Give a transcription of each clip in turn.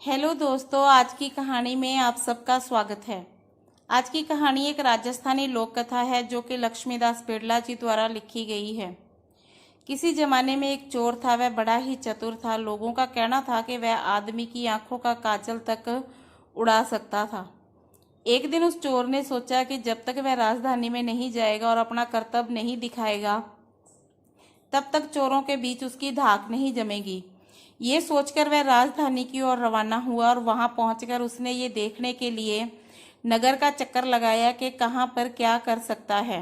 Hello दोस्तों, आज की कहानी में आप सबका स्वागत है। आज की कहानी एक राजस्थानी लोक कथा है जो कि लक्ष्मीदास बिड़ला जी द्वारा लिखी गई है। किसी जमाने में एक चोर था। वह बड़ा ही चतुर था। लोगों का कहना था कि वह आदमी की आंखों का काजल तक उड़ा सकता था। एक दिन उस चोर ने सोचा कि जब तक वह राजधानी में नहीं जाएगा और अपना कर्तव्य नहीं दिखाएगा, तब तक चोरों के बीच उसकी धाक नहीं जमेगी। ये सोचकर वह राजधानी की ओर रवाना हुआ और वहां पहुंचकर उसने ये देखने के लिए नगर का चक्कर लगाया कि कहाँ पर क्या कर सकता है।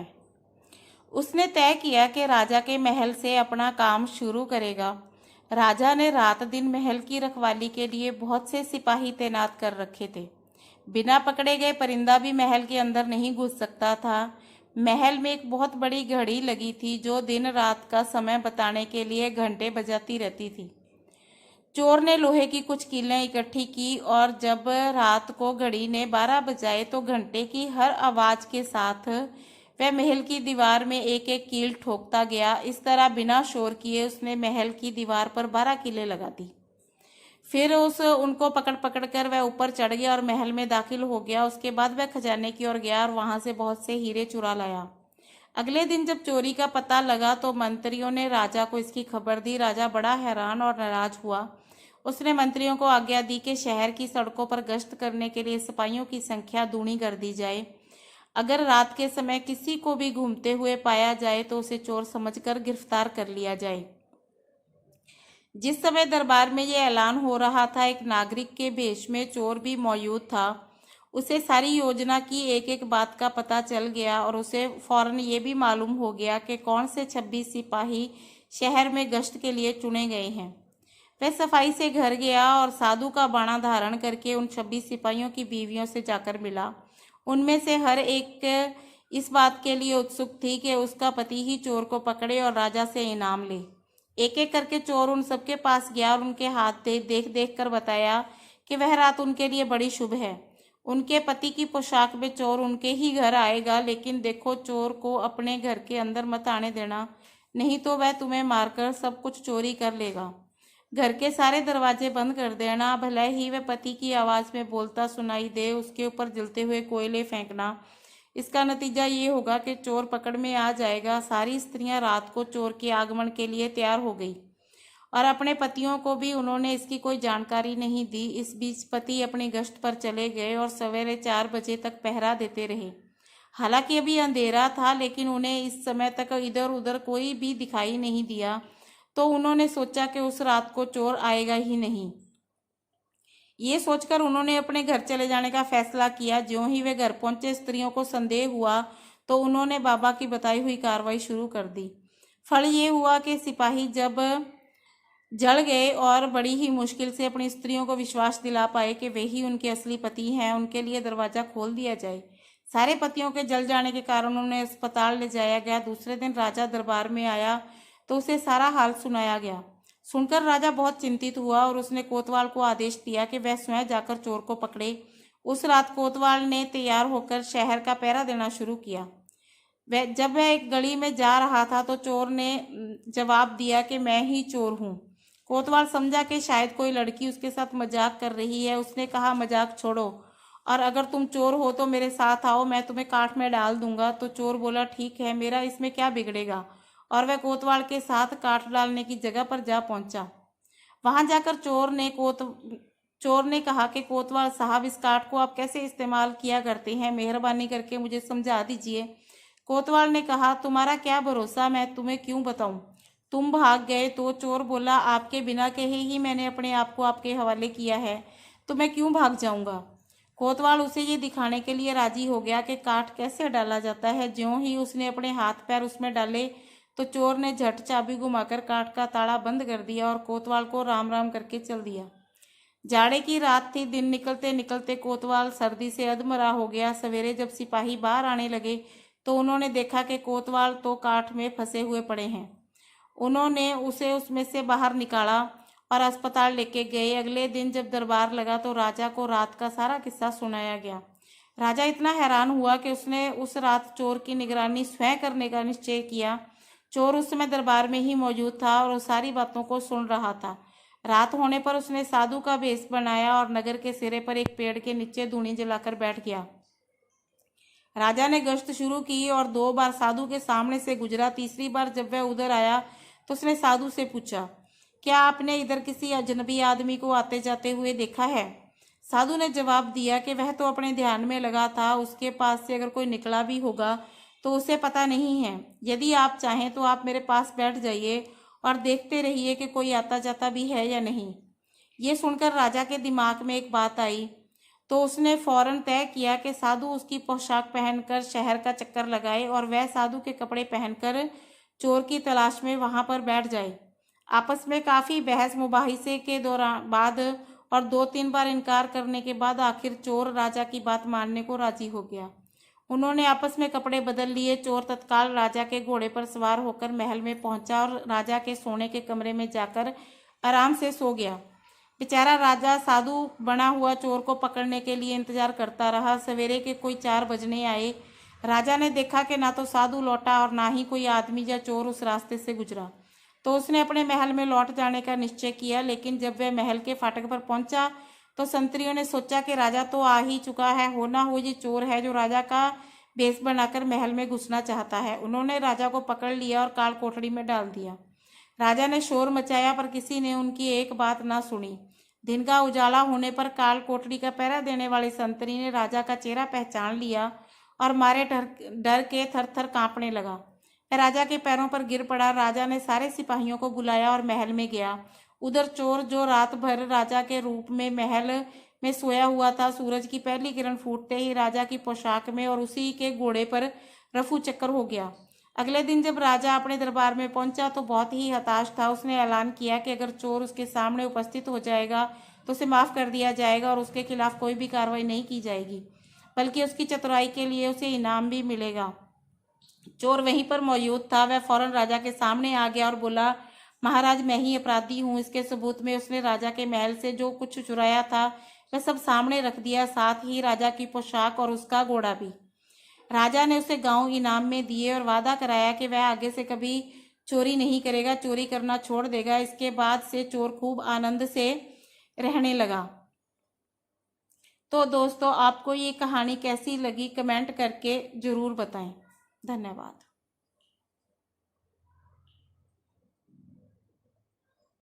उसने तय किया कि राजा के महल से अपना काम शुरू करेगा। राजा ने रात दिन महल की रखवाली के लिए बहुत से सिपाही तैनात कर रखे थे। बिना पकड़े गए परिंदा भी महल के अंदर नहीं घुस सकता था। महल में एक बहुत बड़ी घड़ी लगी थी जो दिन रात का समय बताने के लिए घंटे बजाती रहती थी। चोर ने लोहे की कुछ कीलें इकट्ठी की और जब रात को घड़ी ने 12 बजाए तो घंटे की हर आवाज के साथ वह महल की दीवार में एक एक कील ठोकता गया। इस तरह बिना शोर किए उसने महल की दीवार पर 12 कीलें लगा दी। फिर उनको पकड़ पकड़ कर वह ऊपर चढ़ गया और महल में दाखिल हो गया। उसके बाद वह खजाने की ओर गया और वहां से बहुत से हीरे चुरा लाया। अगले दिन जब चोरी का पता लगा तो मंत्रियों ने राजा को इसकी खबर दी। राजा बड़ा हैरान और नाराज हुआ। उसने मंत्रियों को आज्ञा दी कि शहर की सड़कों पर गश्त करने के लिए सिपाहियों की संख्या दूनी कर दी जाए। अगर रात के समय किसी को भी घूमते हुए पाया जाए तो उसे चोर समझकर गिरफ्तार कर लिया जाए। जिस समय दरबार में यह ऐलान हो रहा था, एक नागरिक के भेष में चोर भी मौजूद था। उसे सारी योजना की एक एक बात का पता चल गया और उसे फौरन ये भी मालूम हो गया कि कौन से 26 सिपाही शहर में गश्त के लिए चुने गए हैं। वह सफाई से घर गया और साधु का बाणा धारण करके उन 26 सिपाहियों की बीवियों से जाकर मिला। उनमें से हर एक इस बात के लिए उत्सुक थी कि उसका पति ही चोर को पकड़े और राजा से इनाम ले। एक एक करके चोर उन सबके पास गया और उनके हाथ देख देख कर बताया कि वह रात उनके लिए बड़ी शुभ है। उनके पति की पोशाक में चोर उनके ही घर आएगा, लेकिन देखो चोर को अपने घर के अंदर मत आने देना, नहीं तो वह तुम्हें मारकर सब कुछ चोरी कर लेगा। घर के सारे दरवाजे बंद कर देना। भले ही वह पति की आवाज में बोलता सुनाई दे, उसके ऊपर जलते हुए कोयले फेंकना। इसका नतीजा ये होगा कि चोर पकड़ में आ जाएगा। सारी स्त्रियां रात को चोर के आगमन के लिए तैयार हो गई और अपने पतियों को भी उन्होंने इसकी कोई जानकारी नहीं दी। इस बीच पति अपनी गश्त पर चले गए और सवेरे 4 बजे तक पहरा देते रहे। हालांकि अभी अंधेरा था, लेकिन उन्हें इस समय तक इधर उधर कोई भी दिखाई नहीं दिया, तो उन्होंने सोचा कि उस रात को चोर आएगा ही नहीं। ये सोचकर उन्होंने अपने घर चले जाने का फैसला किया। ज्यों ही वे घर पहुंचे, स्त्रियों को संदेह हुआ तो उन्होंने बाबा की बताई हुई कार्रवाई शुरू कर दी। फल ये हुआ कि सिपाही जब जल गए और बड़ी ही मुश्किल से अपनी स्त्रियों को विश्वास दिला पाए कि वे ही उनके असली पति हैं, उनके लिए दरवाजा खोल दिया जाए। सारे पतियों के जल जाने के कारण उन्हें अस्पताल ले जाया गया। दूसरे दिन राजा दरबार में आया तो उसे सारा हाल सुनाया गया। सुनकर राजा बहुत चिंतित हुआ और उसने कोतवाल को आदेश दिया कि वह स्वयं जाकर चोर को पकड़े। उस रात कोतवाल ने तैयार होकर शहर का पहरा देना शुरू किया। वह एक गली में जा रहा था तो चोर ने जवाब दिया कि मैं ही चोर हूँ। कोतवाल समझा कि शायद कोई लड़की उसके साथ मजाक कर रही है। उसने कहा, मजाक छोड़ो और अगर तुम चोर हो तो मेरे साथ आओ, मैं तुम्हें काठ में डाल दूंगा। तो चोर बोला, ठीक है, मेरा इसमें क्या बिगड़ेगा। और वह कोतवाल के साथ काठ डालने की जगह पर जा पहुंचा। वहां जाकर चोर ने कहा कि कोतवाल साहब, इस काठ को आप कैसे इस्तेमाल किया करते हैं, मेहरबानी करके मुझे समझा दीजिए। कोतवाल ने कहा, तुम्हारा क्या भरोसा, मैं तुम्हें क्यों बताऊं। तुम भाग गए। तो चोर बोला, आपके बिना कहे ही मैंने अपने आप को आपके हवाले किया है, तो मैं क्यों भाग जाऊंगा। कोतवाल उसे ये दिखाने के लिए राजी हो गया कि काठ कैसे डाला जाता है। ज्यों ही उसने अपने हाथ पैर उसमें डाले तो चोर ने झट चाबी घुमाकर काठ का ताला बंद कर दिया और कोतवाल को राम राम करके चल दिया। जाड़े की रात थी। दिन निकलते निकलते कोतवाल सर्दी से अधमरा हो गया। सवेरे जब सिपाही बाहर आने लगे तो उन्होंने देखा कि कोतवाल तो काठ में फंसे हुए पड़े हैं। उन्होंने उसे उसमें से बाहर निकाला और अस्पताल लेके गए। अगले दिन जब दरबार लगा तो राजा को रात का सारा किस्सा सुनाया गया। राजा इतना हैरान हुआ कि उसने उस रात चोर की निगरानी स्वयं करने का निश्चय किया। चोर उस समय दरबार में ही मौजूद था और वो सारी बातों को सुन रहा था। रात होने पर उसने साधु का भेष बनाया और नगर के सिरे पर एक पेड़ के नीचे धूनी जलाकर बैठ गया। राजा ने गश्त शुरू की और 2 बार साधु के सामने से गुजरा। तीसरी बार जब वह उधर आया तो उसने साधु से पूछा, क्या आपने इधर किसी अजनबी आदमी को आते जाते हुए देखा है? साधु ने जवाब दिया कि वह तो अपने ध्यान में लगा था, उसके पास से अगर कोई निकला भी होगा तो उसे पता नहीं है। यदि आप चाहें तो आप मेरे पास बैठ जाइए और देखते रहिए कि कोई आता जाता भी है या नहीं। ये सुनकर राजा के दिमाग में एक बात आई, तो उसने फौरन तय किया कि साधु उसकी पोशाक पहनकर शहर का चक्कर लगाए और वह साधु के कपड़े पहनकर चोर की तलाश में वहां पर बैठ जाए। आपस में काफ़ी बहस मुबाहिसे के दौरान बाद और 2-3 बार इनकार करने के बाद आखिर चोर राजा की बात मानने को राजी हो गया। उन्होंने आपस में कपड़े बदल लिए। चोर तत्काल राजा के घोड़े पर सवार होकर महल में पहुंचा और राजा के सोने के कमरे में जाकर आराम से सो गया। बेचारा राजा साधु बना हुआ चोर को पकड़ने के लिए इंतजार करता रहा। सवेरे के कोई 4 बजने आए। राजा ने देखा कि ना तो साधु लौटा और ना ही कोई आदमी या चोर उस रास्ते से गुजरा, तो उसने अपने महल में लौट जाने का निश्चय किया। लेकिन जब वह महल के फाटक पर पहुंचा तो संतरियों ने सोचा कि राजा तो आ ही चुका है, हो ना हो ये चोर है जो राजा का भेष बनाकर महल में घुसना चाहता है। उन्होंने राजा को पकड़ लिया और काल कोठरी में डाल दिया। राजा ने शोर मचाया पर किसी ने उनकी एक बात ना सुनी। दिन का उजाला होने पर काल कोठरी का पहरा देने वाले संतरी ने राजा का चेहरा पहचान लिया और मारे डर के थर थर कांपने लगा। वह राजा के पैरों पर गिर पड़ा। राजा ने सारे सिपाहियों को बुलाया और महल में गया। उधर चोर जो रात भर राजा के रूप में महल में सोया हुआ था, सूरज की पहली किरण फूटते ही राजा की पोशाक में और उसी के घोड़े पर रफू चक्कर हो गया। अगले दिन जब राजा अपने दरबार में पहुंचा तो बहुत ही हताश था। उसने ऐलान किया कि अगर चोर उसके सामने उपस्थित हो जाएगा तो उसे माफ़ कर दिया जाएगा और उसके खिलाफ कोई भी कार्रवाई नहीं की जाएगी, बल्कि उसकी चतुराई के लिए उसे इनाम भी मिलेगा। चोर वहीं पर मौजूद था। वह फौरन राजा के सामने आ गया और बोला, महाराज, मैं ही अपराधी हूँ। इसके सबूत में उसने राजा के महल से जो कुछ चुराया था वह सब सामने रख दिया, साथ ही राजा की पोशाक और उसका घोड़ा भी। राजा ने उसे गांव इनाम में दिए और वादा कराया कि वह आगे से कभी चोरी नहीं करेगा, चोरी करना छोड़ देगा। इसके बाद से चोर खूब आनंद से रहने लगा। तो दोस्तों, आपको ये कहानी कैसी लगी कमेंट करके ज़रूर बताएं। धन्यवाद।